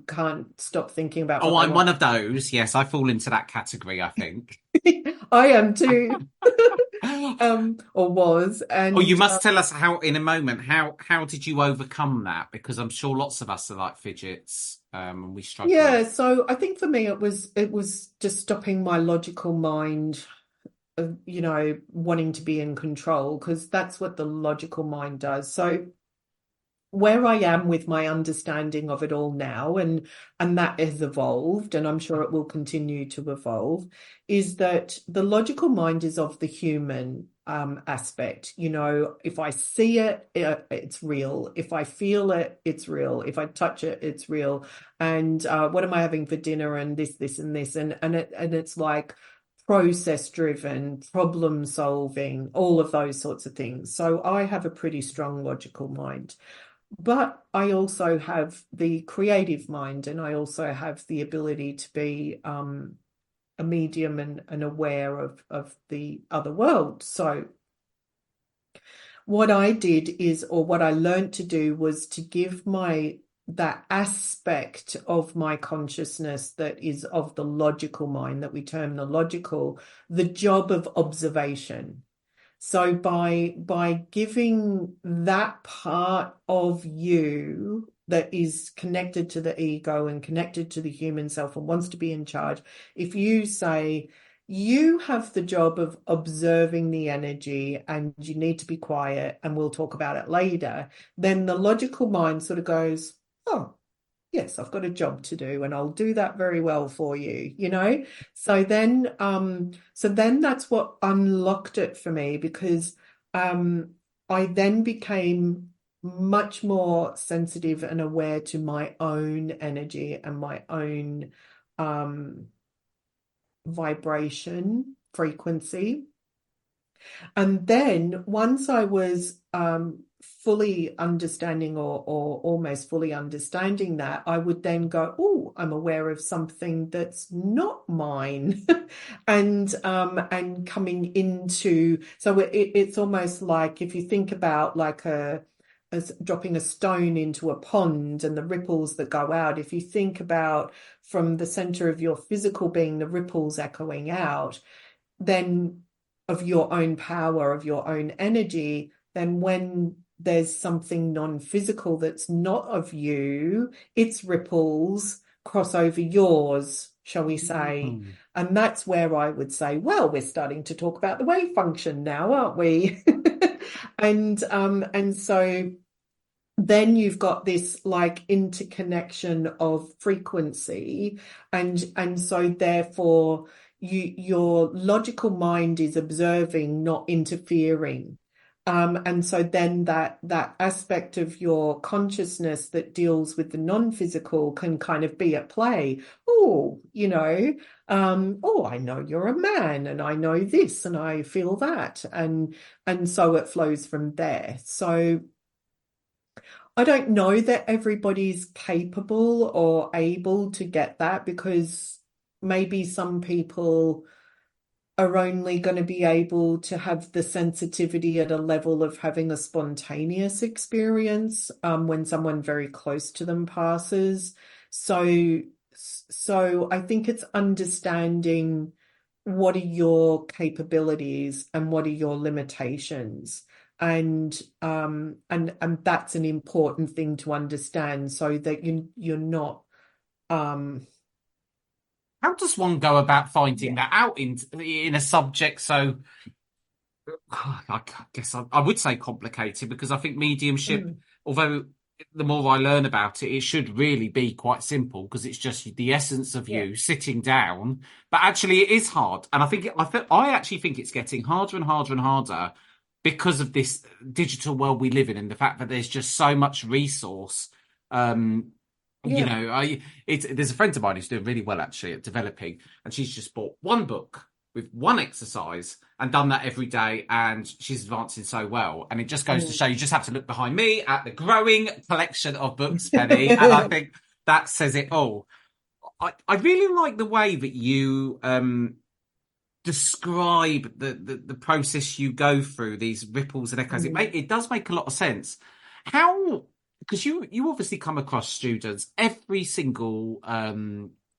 can't stop thinking about. Oh, I'm one of those. Yes, I fall into that category, I think. I am too. Or was. And you must tell us how in a moment. How did you overcome that? Because I'm sure lots of us are like fidgets. And we struggle. Yeah, so I think for me it was just stopping my logical mind, wanting to be in control, because that's what the logical mind does. So where I am with my understanding of it all now, and that has evolved, and I'm sure it will continue to evolve, is that the logical mind is of the human aspect. If I see it, it's real. If I feel it, it's real. If I touch it, it's real. And what am I having for dinner? And this, and this, and it's like process driven, problem solving, all of those sorts of things. So I have a pretty strong logical mind. But I also have the creative mind, and I also have the ability to be a medium and aware of the other world. So what I did is, or what I learned to do, was to give that aspect of my consciousness that is of the logical mind, that we term the logical, the job of observation. So by giving that part of you that is connected to the ego and connected to the human self and wants to be in charge, if you say you have the job of observing the energy and you need to be quiet and we'll talk about it later, then the logical mind sort of goes, oh, yes, I've got a job to do and I'll do that very well for you, So then that's what unlocked it for me, because I then became much more sensitive and aware to my own energy and my own vibration frequency. And then once I was fully understanding or almost fully understanding that, I would then go, oh, I'm aware of something that's not mine. and coming into, so it's almost like, if you think about like a as dropping a stone into a pond and the ripples that go out, if you think about from the center of your physical being, the ripples echoing out, then of your own power, of your own energy, then when there's something non-physical that's not of you, its ripples cross over yours, shall we say. And that's where I would say, well, we're starting to talk about the wave function now, aren't we? And so then you've got this like interconnection of frequency, and so therefore your logical mind is observing, not interfering. And so then that aspect of your consciousness that deals with the non-physical can kind of be at play. Oh, oh, I know you're a man, and I know this, and I feel that, and so it flows from there. So I don't know that everybody's capable or able to get that, because maybe some people are only going to be able to have the sensitivity at a level of having a spontaneous experience when someone very close to them passes. So I think it's understanding what are your capabilities and what are your limitations. And that's an important thing to understand, so that you're not How does one go about finding that out in a subject so, I guess I would say complicated, because I think mediumship, although the more I learn about it, it should really be quite simple, because it's just the essence of you sitting down. But actually it is hard. And I actually think it's getting harder and harder and harder because of this digital world we live in, and the fact that there's just so much resource. You know, there's a friend of mine who's doing really well actually at developing, and she's just bought one book with one exercise and done that every day, and she's advancing so well. And it just goes to show, you just have to look behind me at the growing collection of books, Penny, and I think that says it all. I really like the way that you describe the process you go through, these ripples and echoes. It does make a lot of sense. How? Because you obviously come across students every single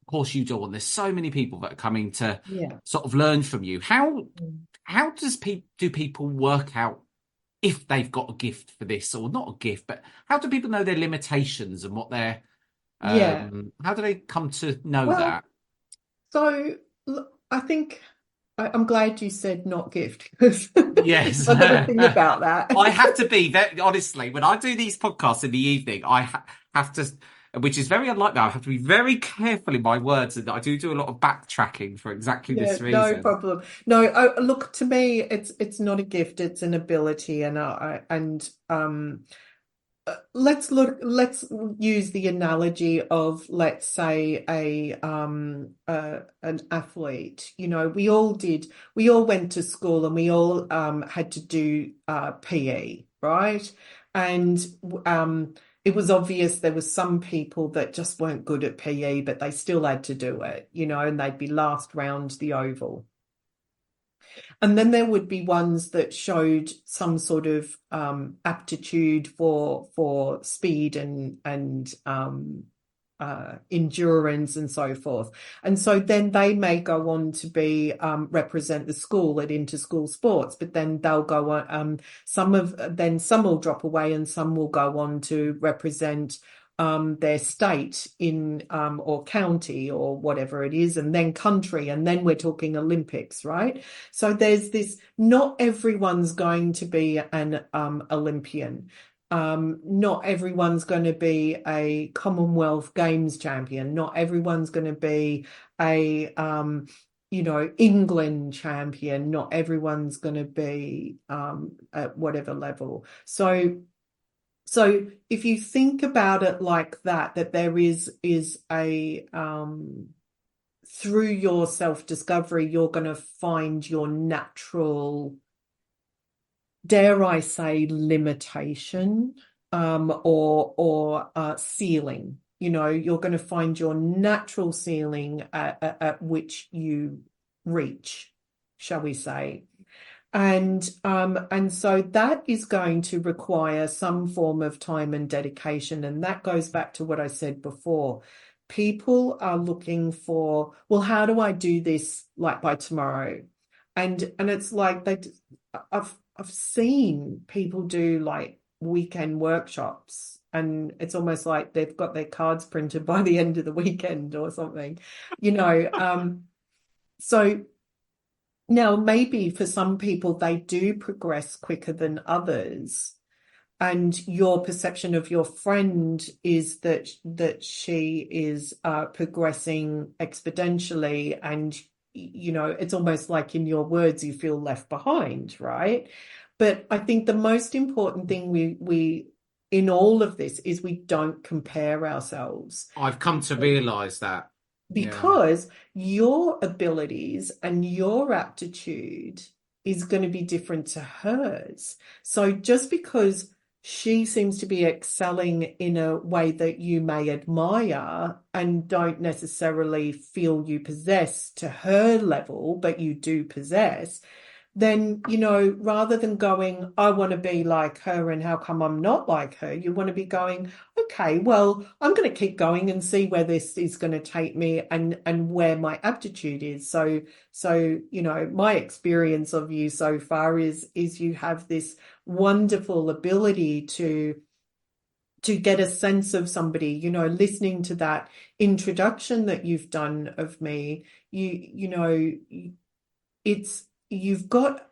course you do, and there's so many people that are coming to sort of learn from you. How do people work out if they've got a gift for this, or not a gift, but how do people know their limitations and what their how do they come to know that? So I think I'm glad you said not gift, because yes, I've got to think about that. I have to be very honestly, when I do these podcasts in the evening, I have to, which is very unlike that, I have to be very careful in my words, and I do a lot of backtracking for exactly this reason. No problem. No, look, to me, it's not a gift; it's an ability, let's use the analogy of, let's say, an athlete. You know, we all went to school, and we all had to do PE, right? And it was obvious there was some people that just weren't good at PE, but they still had to do it, you know, and they'd be last round the oval. And then there would be ones that showed some sort of aptitude for speed and endurance and so forth. And so then they may go on to be represent the school at inter-school sports, but then they'll go on. Some will drop away, and some will go on to represent their state in or county or whatever it is, and then country, and then we're talking Olympics, right? So there's this, not everyone's going to be an Olympian. Not everyone's going to be a Commonwealth Games champion. Not everyone's going to be a England champion. Not everyone's going to be at whatever level. So if you think about it like that there is a through your self-discovery, you're going to find your natural, dare I say, limitation, or ceiling. You know, you're going to find your natural ceiling at which you reach, shall we say. And so that is going to require some form of time and dedication. And that goes back to what I said before. People are looking for, well, how do I do this like by tomorrow? And it's like I've seen people do like weekend workshops, and it's almost like they've got their cards printed by the end of the weekend or something, you know. So now, maybe for some people, they do progress quicker than others. And your perception of your friend is that she is progressing exponentially. And, you know, it's almost like in your words, you feel left behind, right? But I think the most important thing we in all of this is we don't compare ourselves. I've come to realize that. Yeah. Because your abilities and your aptitude is going to be different to hers. So just because she seems to be excelling in a way that you may admire and don't necessarily feel you possess to her level, but you do possess, then, you know, rather than going, I want to be like her and how come I'm not like her, you want to be going, okay, well, I'm going to keep going and see where this is going to take me and where my aptitude is. So, you know, my experience of you so far is you have this wonderful ability to get a sense of somebody, you know, listening to that introduction that you've done of me, you know, you've got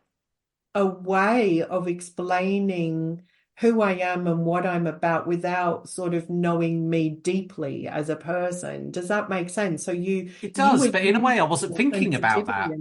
a way of explaining who I am and what I'm about without sort of knowing me deeply as a person. Does that make sense? So it does, but in a way, I wasn't thinking about that.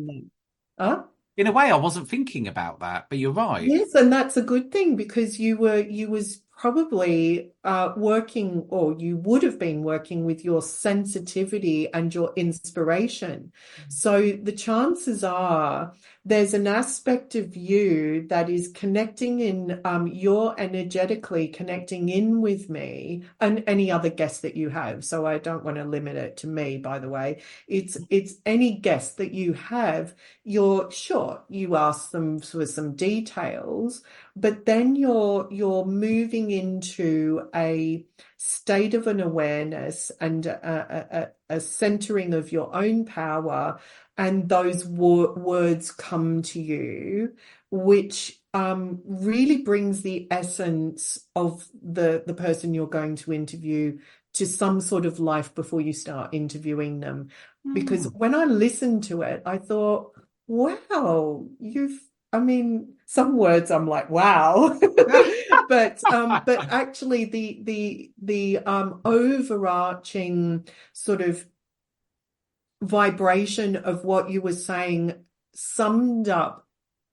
Huh? In a way, I wasn't thinking about that, but you're right. Yes, and that's a good thing because you was probably working, or you would have been working with your sensitivity and your inspiration. So the chances are there's an aspect of you that is connecting in, you're energetically connecting in with me and any other guest that you have. So I don't want to limit it to me, by the way. It's any guest that you have, you're sure you ask them for some details, but then you're moving into a state of an awareness and a centering of your own power, and those words come to you, which really brings the essence of the person you're going to interview to some sort of life before you start interviewing them. Because when I listened to it, I thought, wow, I mean, some words I'm like, wow, but actually the overarching sort of vibration of what you were saying summed up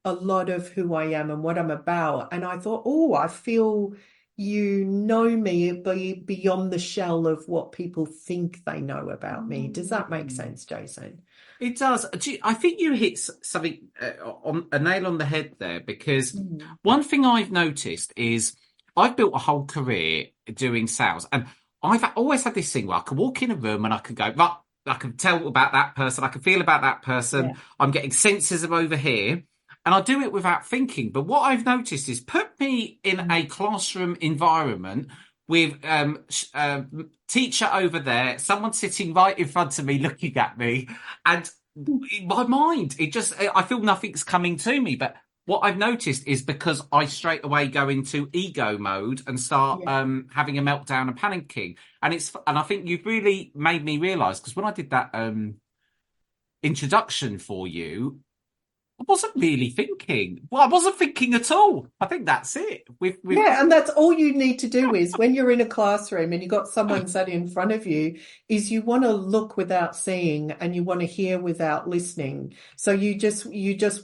a lot of who I am and what I'm about. And I thought, oh, I feel you know me beyond the shell of what people think they know about me. Does that make sense, Jason? It does. I think you hit something on a nail on the head there, because one thing I've noticed is I've built a whole career doing sales, and I've always had this thing where I can walk in a room and I can go, right, I can tell about that person, I can feel about that person, yeah. I'm getting senses of over here, and I do it without thinking. But what I've noticed is put me in a classroom environment with teacher over there, someone sitting right in front of me looking at me, and in my mind, I feel nothing's coming to me. But what I've noticed is because I straight away go into ego mode and start having a meltdown and panicking. And I think you've really made me realise, because when I did that introduction for you, I wasn't really thinking. Well, I wasn't thinking at all. I think that's it. Yeah, and that's all you need to do is when you're in a classroom and you've got someone sat in front of you, is you want to look without seeing and you want to hear without listening. So you just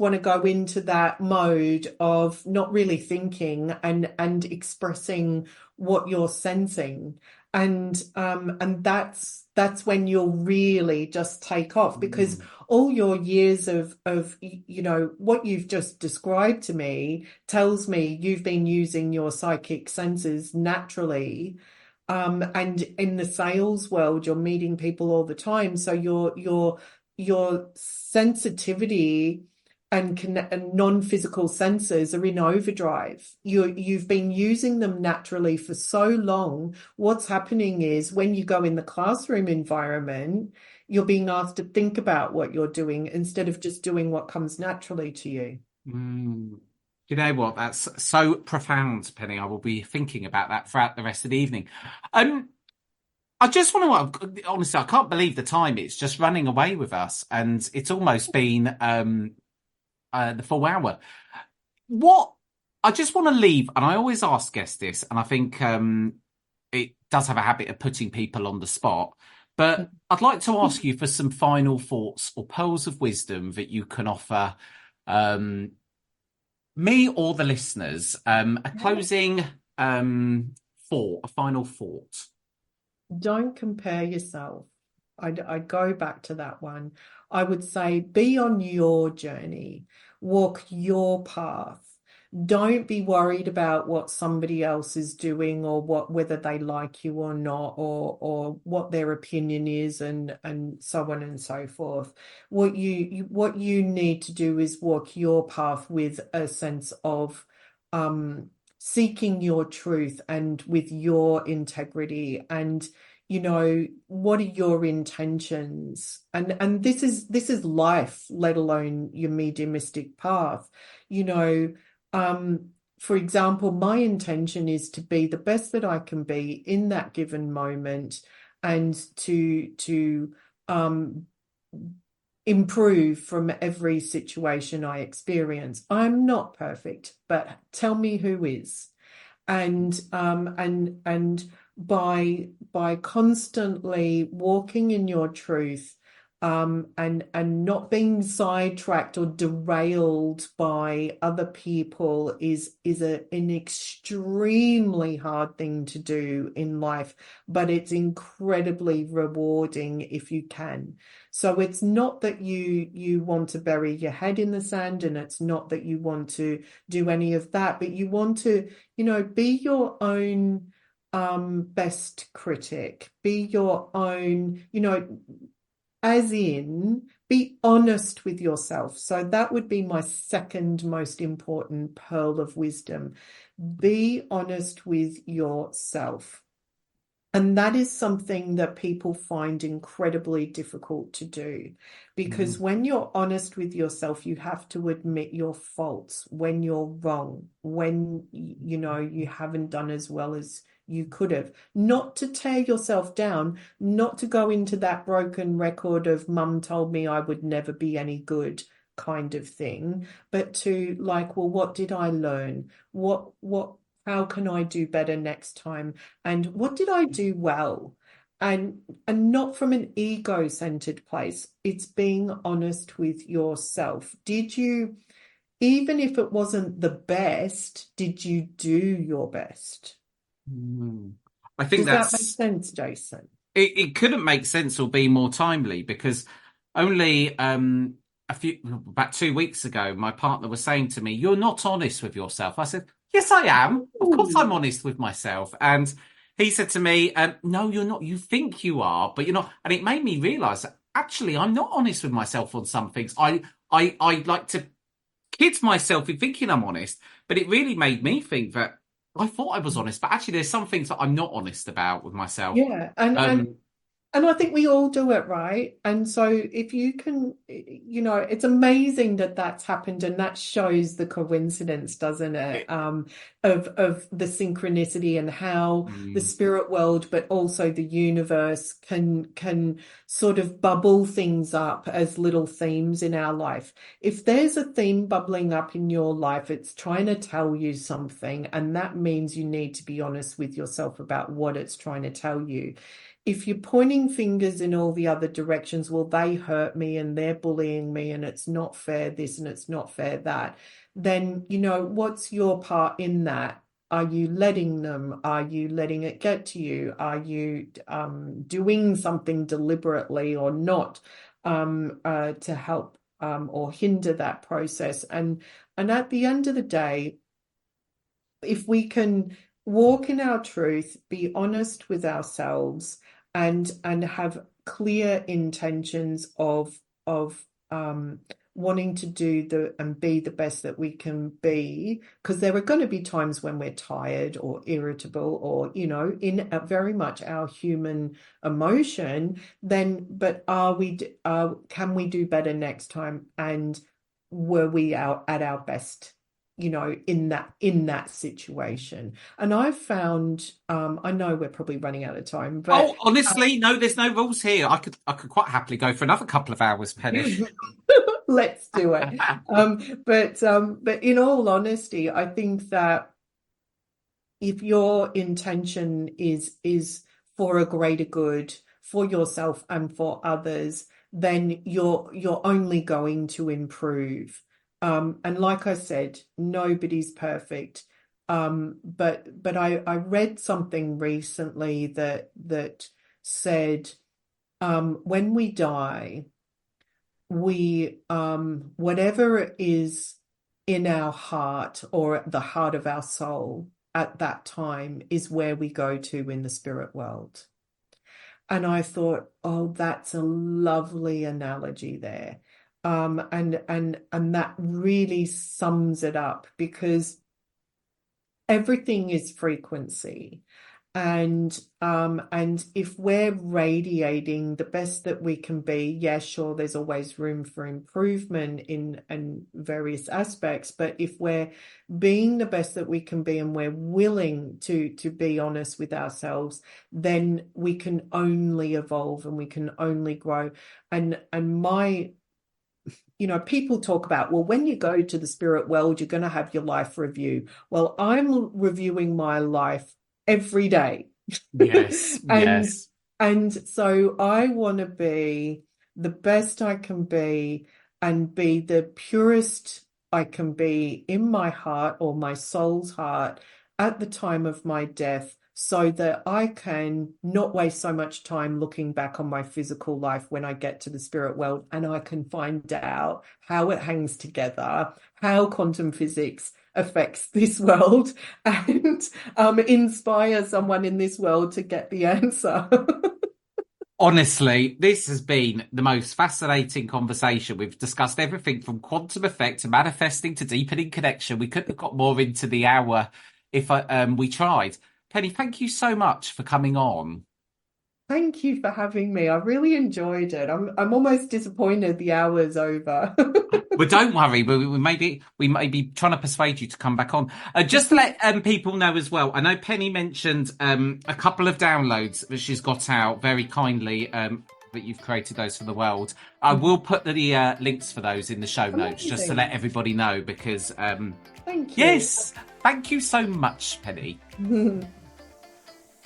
want to go into that mode of not really thinking and expressing what you're sensing. And that's when you'll really just take off, because all your years of you know what you've just described to me tells me you've been using your psychic senses naturally, and in the sales world you're meeting people all the time, so your sensitivity and non-physical senses are in overdrive. You've been using them naturally for so long. What's happening is when you go in the classroom environment, you're being asked to think about what you're doing instead of just doing what comes naturally to you. Mm. You know what? That's so profound, Penny. I will be thinking about that throughout the rest of the evening. I just want to, honestly, I can't believe the time. It's just running away with us, and it's almost been the full hour. What I just want to leave, and I always ask guests this, and I think it does have a habit of putting people on the spot. But I'd like to ask you for some final thoughts or pearls of wisdom that you can offer me or the listeners. A closing thought, a final thought. Don't compare yourself. I go back to that one. I would say be on your journey, walk your path. Don't be worried about what somebody else is doing or whether they like you or not, or what their opinion is, and so on and so forth. What you need to do is walk your path with a sense of seeking your truth and with your integrity, and what are your intentions, and this is life, let alone your mediumistic path. For example, my intention is to be the best that I can be in that given moment, and to improve from every situation I experience. I'm not perfect, but tell me who is. And by constantly walking in your truth, and not being sidetracked or derailed by other people is an extremely hard thing to do in life, but it's incredibly rewarding if you can. So it's not that you want to bury your head in the sand, and it's not that you want to do any of that, but you want to, be your own best critic, be your own, as in be honest with yourself. So that would be my second most important pearl of wisdom. Be honest with yourself. And that is something that people find incredibly difficult to do, because when you're honest with yourself, you have to admit your faults, when you're wrong, when you haven't done as well as you could have. Not to tear yourself down, not to go into that broken record of mum told me I would never be any good kind of thing, but to well, what did I learn? How can I do better next time? And what did I do well? And not from an ego-centered place. It's being honest with yourself. Did you, even if it wasn't the best, did you do your best? I think Does that make sense, Jason? It couldn't make sense or be more timely, because only about 2 weeks ago, my partner was saying to me, "You're not honest with yourself." I said, "Yes, I am. Of course, I'm honest with myself." And he said to me, "No, you're not. You think you are, but you're not." And it made me realise that actually, I'm not honest with myself on some things. I like to kid myself in thinking I'm honest, but it really made me think that I thought I was honest, but actually, there's some things that I'm not honest about with myself. Yeah, and I think we all do it, right? And so if you can, it's amazing that that's happened, and that shows the coincidence, doesn't it? Of the synchronicity, and how the spirit world, but also the universe can sort of bubble things up as little themes in our life. If there's a theme bubbling up in your life, it's trying to tell you something, and that means you need to be honest with yourself about what it's trying to tell you. If you're pointing fingers in all the other directions, well, they hurt me and they're bullying me and it's not fair this and it's not fair that, then, what's your part in that? Are you letting them? Are you letting it get to you? Are you doing something deliberately or not to help or hinder that process? And at the end of the day, if we can walk in our truth, be honest with ourselves, and have clear intentions of wanting to do and be the best that we can be, because there are going to be times when we're tired or irritable or, in very much our human emotion, but can we do better next time? And were we at our best, in that situation? And I've found, I know we're probably running out of time, but honestly, no, there's no rules here. I could quite happily go for another couple of hours, Penny. Let's do it. But in all honesty, I think that if your intention is for a greater good for yourself and for others, then you're only going to improve. And like I said, nobody's perfect. But I read something recently that said, when we die, we whatever is in our heart or the heart of our soul at that time is where we go to in the spirit world. And I thought, oh, that's a lovely analogy there. And that really sums it up, because everything is frequency. And if we're radiating the best that we can be, yeah, sure, there's always room for improvement in various aspects. But if we're being the best that we can be and we're willing to be honest with ourselves, then we can only evolve and we can only grow. And my, people talk about, well, when you go to the spirit world, you're going to have your life review. Well, I'm reviewing my life every day. Yes. Yes. And so I want to be the best I can be and be the purest I can be in my heart or my soul's heart at the time of my death, so that I can not waste so much time looking back on my physical life when I get to the spirit world, and I can find out how it hangs together, how quantum physics affects this world, and inspire someone in this world to get the answer. Honestly, this has been the most fascinating conversation. We've discussed everything from quantum effect to manifesting to deepening connection. We couldn't have got more into the hour if we tried. Penny, thank you so much for coming on. Thank you for having me. I really enjoyed it. I'm almost disappointed the hour's over. Well, don't worry. We may be trying to persuade you to come back on. Just to let people know as well, I know Penny mentioned a couple of downloads that she's got out very kindly, that you've created those for the world. I will put the links for those in the show notes, just to let everybody know, because thank you. Yes, thank you so much, Penny.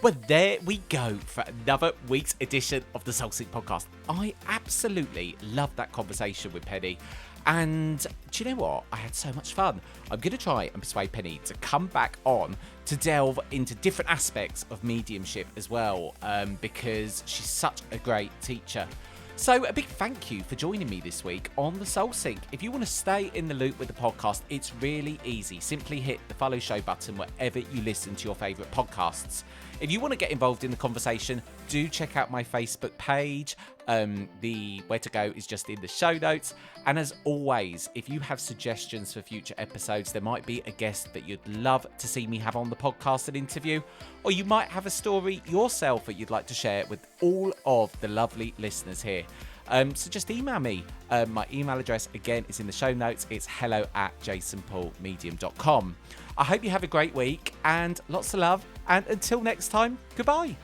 Well, there we go for another week's edition of the Soul Sync podcast. I absolutely loved that conversation with Penny. And do you know what? I had so much fun. I'm going to try and persuade Penny to come back on to delve into different aspects of mediumship as well, because she's such a great teacher. So a big thank you for joining me this week on the Soul Sync. If you want to stay in the loop with the podcast, it's really easy. Simply hit the follow show button wherever you listen to your favourite podcasts. If you want to get involved in the conversation, do check out my Facebook page. The where to go is just in the show notes. And as always, if you have suggestions for future episodes, there might be a guest that you'd love to see me have on the podcast and interview, or you might have a story yourself that you'd like to share with all of the lovely listeners here. So just email me. My email address, again, is in the show notes. It's hello@jasonpaulmedium.com. I hope you have a great week and lots of love. And until next time, goodbye.